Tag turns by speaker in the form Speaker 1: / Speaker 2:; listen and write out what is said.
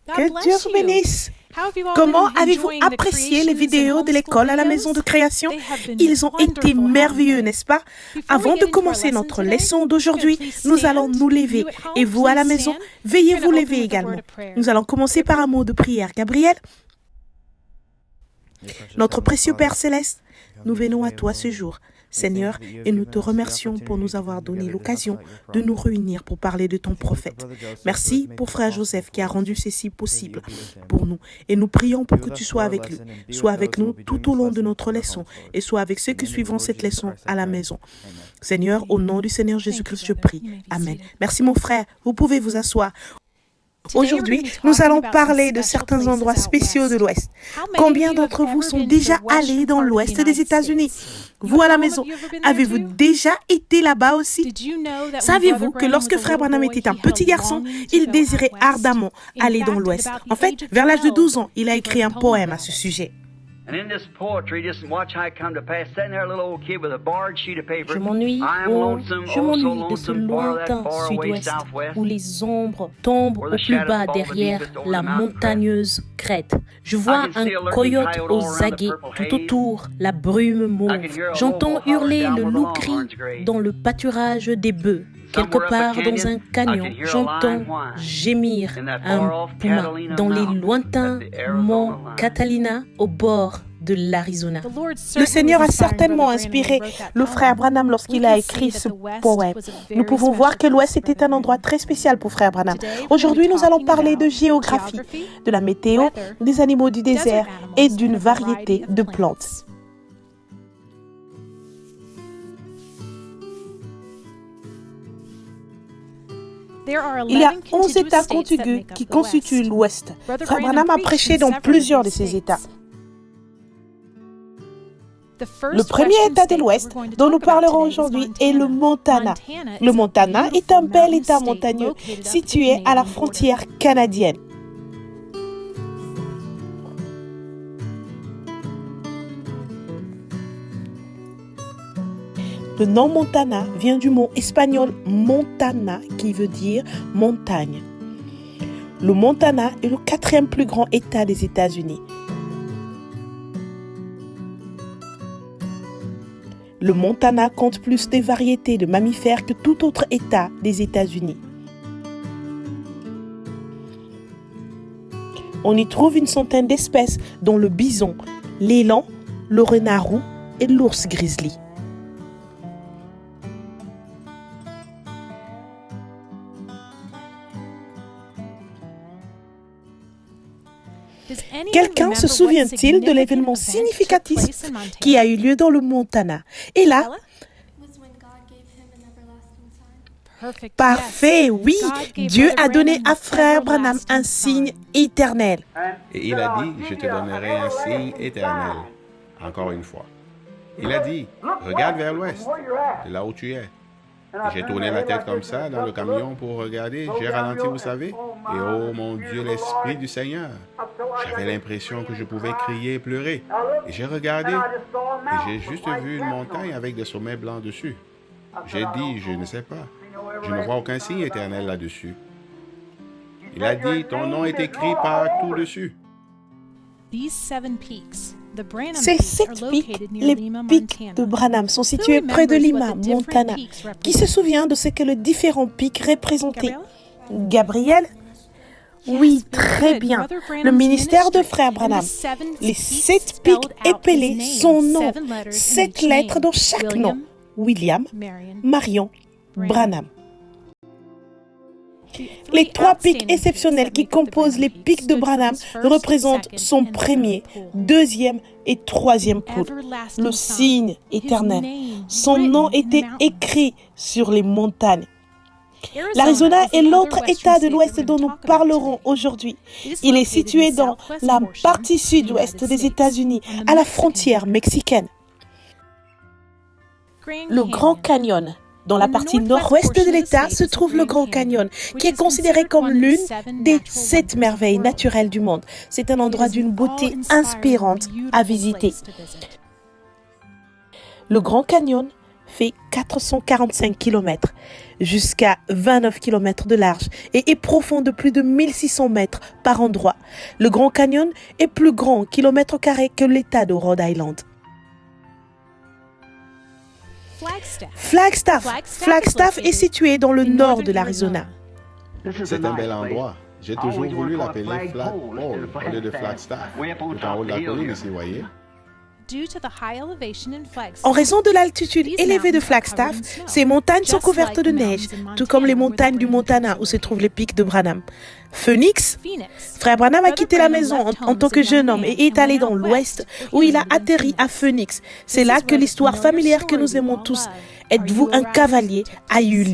Speaker 1: Que Dieu vous bénisse. Comment avez-vous apprécié les vidéos de l'école à la maison de création? Ils ont été merveilleux, n'est-ce pas? Avant de commencer notre leçon d'aujourd'hui, nous allons nous lever. Et vous à la maison, veuillez vous lever également. Nous allons commencer par un mot de prière. Gabriel, notre précieux Père Céleste, nous venons à toi ce jour, Seigneur, et nous te remercions pour nous avoir donné l'occasion de nous réunir pour parler de ton prophète. Merci pour frère Joseph qui a rendu ceci possible pour nous. Et nous prions pour que tu sois avec lui. Sois avec nous tout au long de notre leçon et sois avec ceux qui suivront cette leçon à la maison. Seigneur, au nom du Seigneur Jésus-Christ, je prie. Amen. Merci mon frère. Vous pouvez vous asseoir. Aujourd'hui, nous allons parler de certains endroits spéciaux de l'Ouest. Combien d'entre vous sont déjà allés dans l'Ouest des États-Unis? Vous à la maison, avez-vous déjà été là-bas aussi? Saviez-vous que lorsque Frère Branham était un petit garçon, il désirait ardemment aller dans l'Ouest? En fait, vers l'âge de 12 ans, il a écrit un poème à ce sujet.
Speaker 2: And in this poetry, just watch how it come to pass. Sitting there, a little old kid with a barred sheet of paper.
Speaker 3: Je m'ennuie de ce lointain sud-ouest où les ombres tombent au plus bas derrière la montagneuse crête. Je vois un coyote aux aguets, tout autour la brume mauve. J'entends hurler le loup-gris dans le pâturage des bœufs. Quelque part dans un canyon, j'entends gémir un puma dans les lointains monts Catalina au bord de l'Arizona.
Speaker 1: Le Seigneur a certainement inspiré le frère Branham lorsqu'il a écrit ce poème. Nous pouvons voir que l'Ouest était un endroit très spécial pour frère Branham. Aujourd'hui, nous allons parler de géographie, de la météo, des animaux du désert et d'une variété de plantes. Il y a 11 États contigus qui constituent l'Ouest. Frère Branham a prêché dans plusieurs de ces États. Le premier État de l'Ouest dont nous parlerons aujourd'hui est le Montana. Le Montana est un bel État montagneux situé à la frontière canadienne. Le nom Montana vient du mot espagnol montana qui veut dire montagne. Le Montana est le 4e plus grand État des États-Unis. Le Montana compte plus de variétés de mammifères que tout autre État des États-Unis. On y trouve une centaine d'espèces dont le bison, l'élan, le renard roux et l'ours grizzly. Quelqu'un se souvient-il de l'événement significatif qui a eu lieu dans le Montana? Et là, parfait, oui, Dieu a donné à frère Branham un signe éternel.
Speaker 4: Et il a dit, je te donnerai un signe éternel. Encore une fois. Il a dit, regarde vers l'ouest, de là où tu es. J'ai tourné la tête comme ça dans le camion pour regarder. J'ai ralenti, vous savez. Et oh mon Dieu, l'Esprit du Seigneur. J'avais l'impression que je pouvais crier et pleurer. Et j'ai regardé et j'ai juste vu une montagne avec des sommets blancs dessus. J'ai dit, je ne sais pas. Je ne vois aucun signe éternel là-dessus. Il a dit, ton nom est écrit partout dessus.
Speaker 1: Ces 7 pics, les pics de Branham, sont situés près de Lima, Montana. Qui se souvient de ce que les différents pics représentaient? Gabriel? Oui, très bien. Le ministère de frère Branham. Les 7 pics épelés, son nom. 7 lettres dans chaque nom. William, Marion, Branham. Les 3 pics exceptionnels qui composent les pics de Branham représentent son premier, deuxième et troisième pôle, le signe éternel. Son nom était écrit sur les montagnes. L'Arizona est l'autre État de l'Ouest dont nous parlerons aujourd'hui. Il est situé dans la partie sud-ouest des États-Unis, à la frontière mexicaine. Le Grand Canyon. Dans la partie nord-ouest de l'État se trouve le Grand Canyon, qui est considéré comme l'une des 7 merveilles naturelles du monde. C'est un endroit d'une beauté inspirante à visiter. Le Grand Canyon fait 445 km, jusqu'à 29 km de large et est profond de plus de 1600 mètres par endroit. Le Grand Canyon est plus grand en kilomètres carrés que l'État de Rhode Island. Flagstaff est situé dans le nord de l'Arizona.
Speaker 4: C'est un bel endroit. J'ai toujours voulu l'appeler Flagpole au lieu de Flagstaff. Tout en haut de la colline ici, voyez.
Speaker 1: En raison de l'altitude élevée de Flagstaff, ces montagnes sont couvertes de neige, tout comme les montagnes du Montana où se trouvent les pics de Branham. Phoenix, frère Branham a quitté la maison en tant que jeune homme et est allé dans l'ouest où il a atterri à Phoenix. C'est là que l'histoire familière que nous aimons tous, Êtes-vous un cavalier, a eu lieu.